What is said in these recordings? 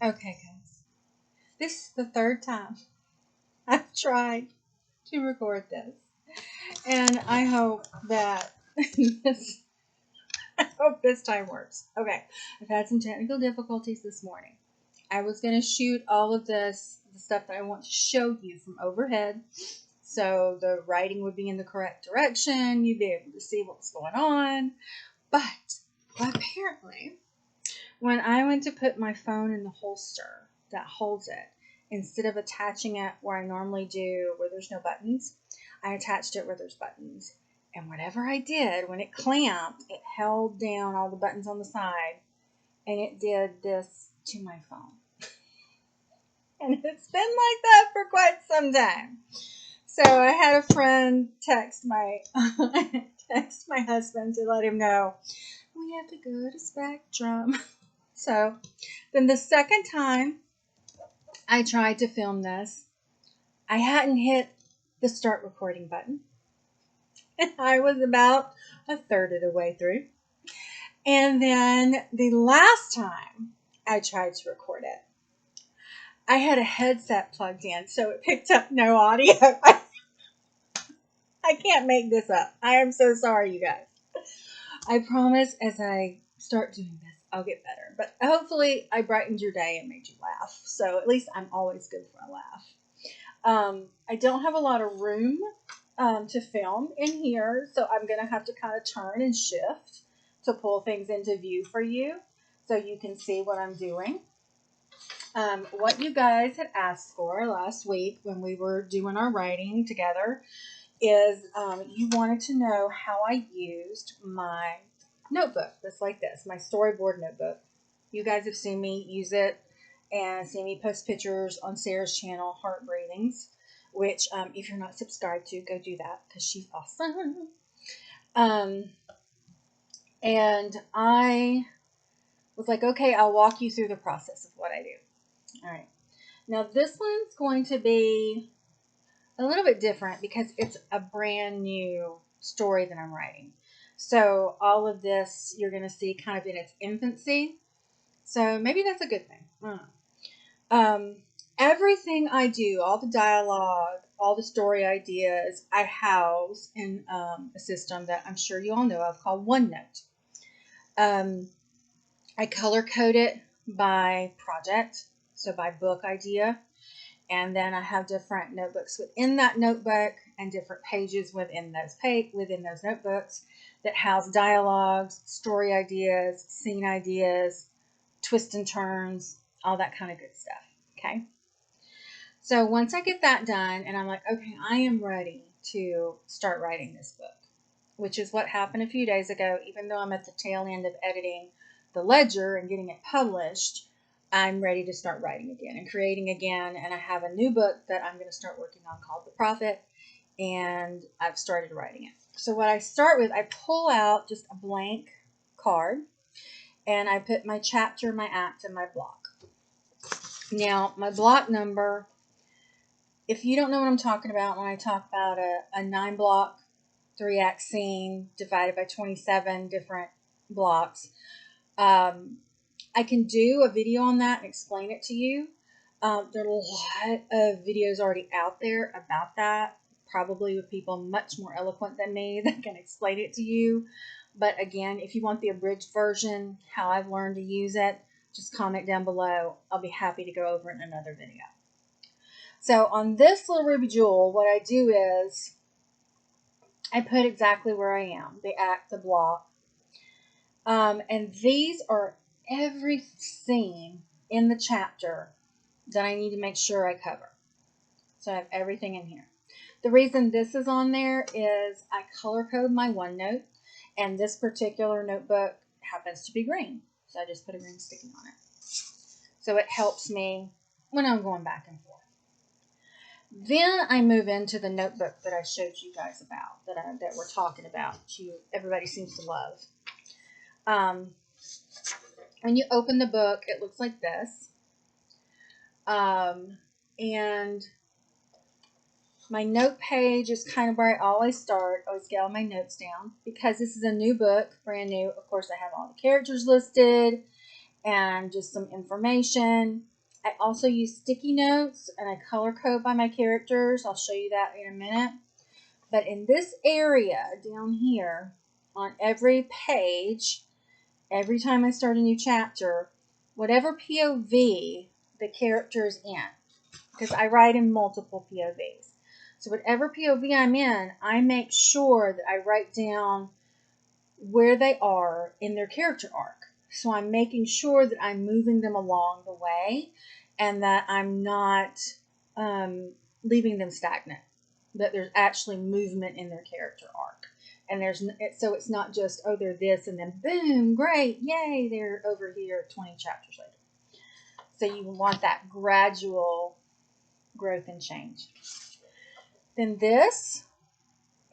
Okay, guys. This is the third time I've tried to record this. And I hope that this I hope this time works. Okay. I've had some technical difficulties this morning. I was going to shoot all of this, the stuff that I want to show you from overhead. So the writing would be in the correct direction. You'd be able to see what's going on. But apparently, when I went to put my phone in the holster that holds it, instead of attaching it where I normally do, where there's no buttons, I attached it where there's buttons. And whatever I did, when it clamped, it held down all the buttons on the side, and it did this to my phone. And it's been like that for quite some time. So I had a friend text my husband to let him know we have to go to Spectrum. So then the second time I tried to film this, I hadn't hit the start recording button. And I was about a third of the way through. And then the last time I tried to record it, I had a headset plugged in, so it picked up no audio. I can't make this up. I am so sorry, you guys. I promise as I start doing this, I'll get better. But hopefully I brightened your day and made you laugh. So at least I'm always good for a laugh. I don't have a lot of room to film in here, so I'm going to have to kind of turn and shift to pull things into view for you so you can see what I'm doing. What you guys had asked for last week when we were doing our writing together is you wanted to know how I used my notebook, just like this, my StoryBoard notebook. You guys have seen me use it and seen me post pictures on Sarah's channel, Heart Breathings, which if you're not subscribed to, go do that because she's awesome. And I was like, okay, I'll walk you through the process of what I do. All right. Now this one's going to be a little bit different because it's a brand new story that I'm writing. So all of this you're going to see kind of in its infancy. So maybe that's a good thing. Everything I do, all the dialogue, all the story ideas, I house in a system that I'm sure you all know of called OneNote. I color code it by project, so by book idea. And then I have different notebooks within that notebook and different pages within those notebooks that house dialogues, story ideas, scene ideas, twists and turns, all that kind of good stuff. Okay. So once I get that done and I'm like, okay, I am ready to start writing this book, which is what happened a few days ago. Even though I'm at the tail end of editing the ledger and getting it published, I'm ready to start writing again and creating again. And I have a new book that I'm going to start working on called The Prophet. And I've started writing it. So what I start with, I pull out just a blank card and I put my chapter, my act, and my block. Now, my block number, if you don't know what I'm talking about when I talk about a 9-block, 3-act scene divided by 27 different blocks, I can do a video on that and explain it to you. There are a lot of videos already out there about that, probably with people much more eloquent than me that can explain it to you. But again, if you want the abridged version, how I've learned to use it, just comment down below. I'll be happy to go over it in another video. So on this little ruby jewel, what I do is I put exactly where I am, the act, the block. And these are every scene in the chapter that I need to make sure I cover. So I have everything in here. The reason this is on there is I color code my OneNote, and this particular notebook happens to be green. So I just put a green sticky on it. So it helps me when I'm going back and forth. Then I move into the notebook that I showed you guys about, that we're talking about, everybody seems to love. When you open the book, it looks like this. And my note page is kind of where I always start. I always get all my notes down because this is a new book, brand new. Of course, I have all the characters listed and just some information. I also use sticky notes and I color code by my characters. I'll show you that in a minute. But in this area down here, on every page, every time I start a new chapter, whatever POV the character is in, because I write in multiple POVs. So whatever POV I'm in, I make sure that I write down where they are in their character arc. So I'm making sure that I'm moving them along the way and that I'm not leaving them stagnant, that there's actually movement in their character arc. And so it's not just, oh, they're this and then boom, great, yay, they're over here 20 chapters later. So you want that gradual growth and change. Then this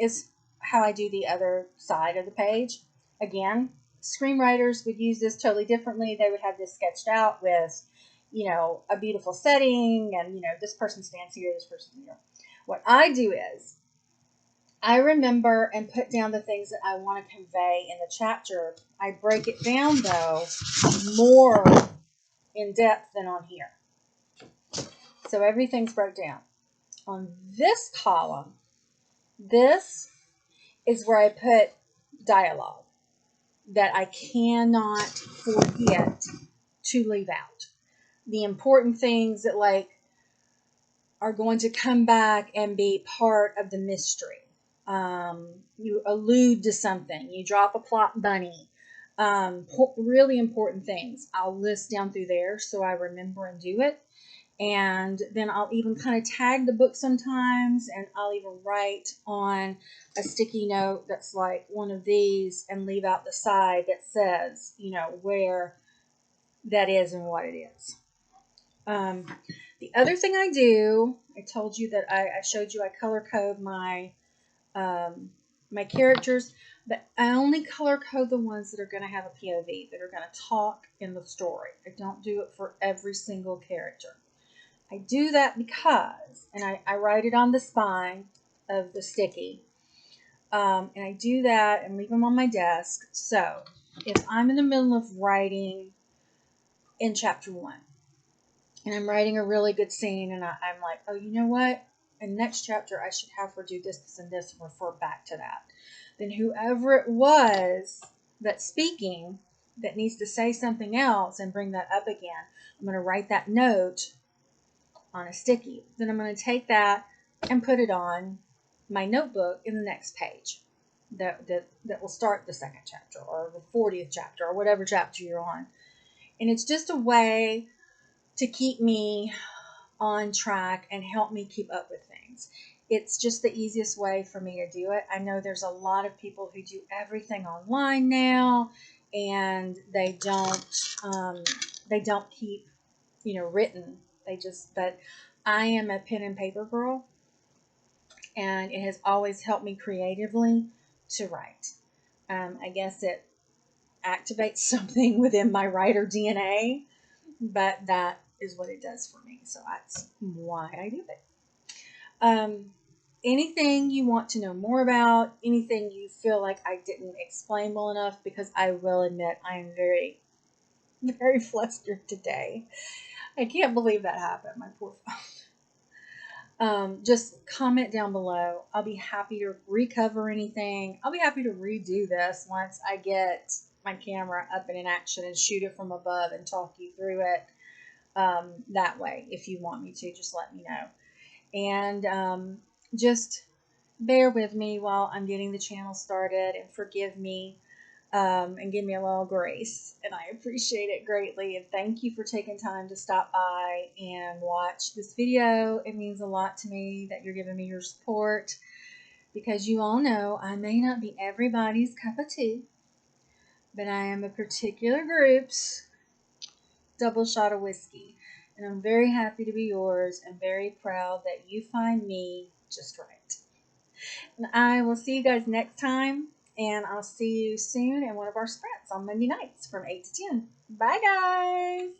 is how I do the other side of the page. Again, screenwriters would use this totally differently. They would have this sketched out with, a beautiful setting and, this person stands here, this person here. What I do is I remember and put down the things that I want to convey in the chapter. I break it down, though, more in depth than on here. So everything's broke down. On this column, this is where I put dialogue that I cannot forget to leave out. The important things that are going to come back and be part of the mystery. You allude to something. You drop a plot bunny. Really important things. I'll list down through there so I remember and do it. And then I'll even kind of tag the book sometimes, and I'll even write on a sticky note that's like one of these and leave out the side that says, where that is and what it is. The other thing I do, I told you that I showed you I color code my my characters, but I only color code the ones that are going to have a POV, that are going to talk in the story. I don't do it for every single character. I do that because, and I write it on the spine of the sticky, and I do that and leave them on my desk. So if I'm in the middle of writing in chapter 1, and I'm writing a really good scene, and I'm like, oh, you know what? In next chapter, I should have her do this, this, and this, and refer back to that. Then whoever it was that's speaking that needs to say something else and bring that up again, I'm going to write that note on a sticky. Then I'm going to take that and put it on my notebook in the next page that will start the second chapter or the 40th chapter or whatever chapter you're on. And it's just a way to keep me on track and help me keep up with things. It's just the easiest way for me to do it. I know there's a lot of people who do everything online now, and they don't keep written. But I am a pen and paper girl, and it has always helped me creatively to write. I guess it activates something within my writer DNA, but that is what it does for me. So that's why I do it. Anything you want to know more about, anything you feel like I didn't explain well enough, because I will admit I am very, very flustered today. I can't believe that happened, my poor phone. Just comment down below. I'll be happy to recover anything. I'll be happy to redo this once I get my camera up and in action and shoot it from above and talk you through it that way. If you want me to, just let me know. And just bear with me while I'm getting the channel started, and forgive me and give me a little grace. And I appreciate it greatly. And thank you for taking time to stop by and watch this video. It means a lot to me that you're giving me your support, because you all know I may not be everybody's cup of tea, but I am a particular group's double shot of whiskey. And I'm very happy to be yours and very proud that you find me just right. And I will see you guys next time, and I'll see you soon in one of our sprints on Monday nights from 8 to 10. Bye, guys!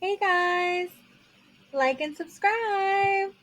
Hey, guys! Like and subscribe.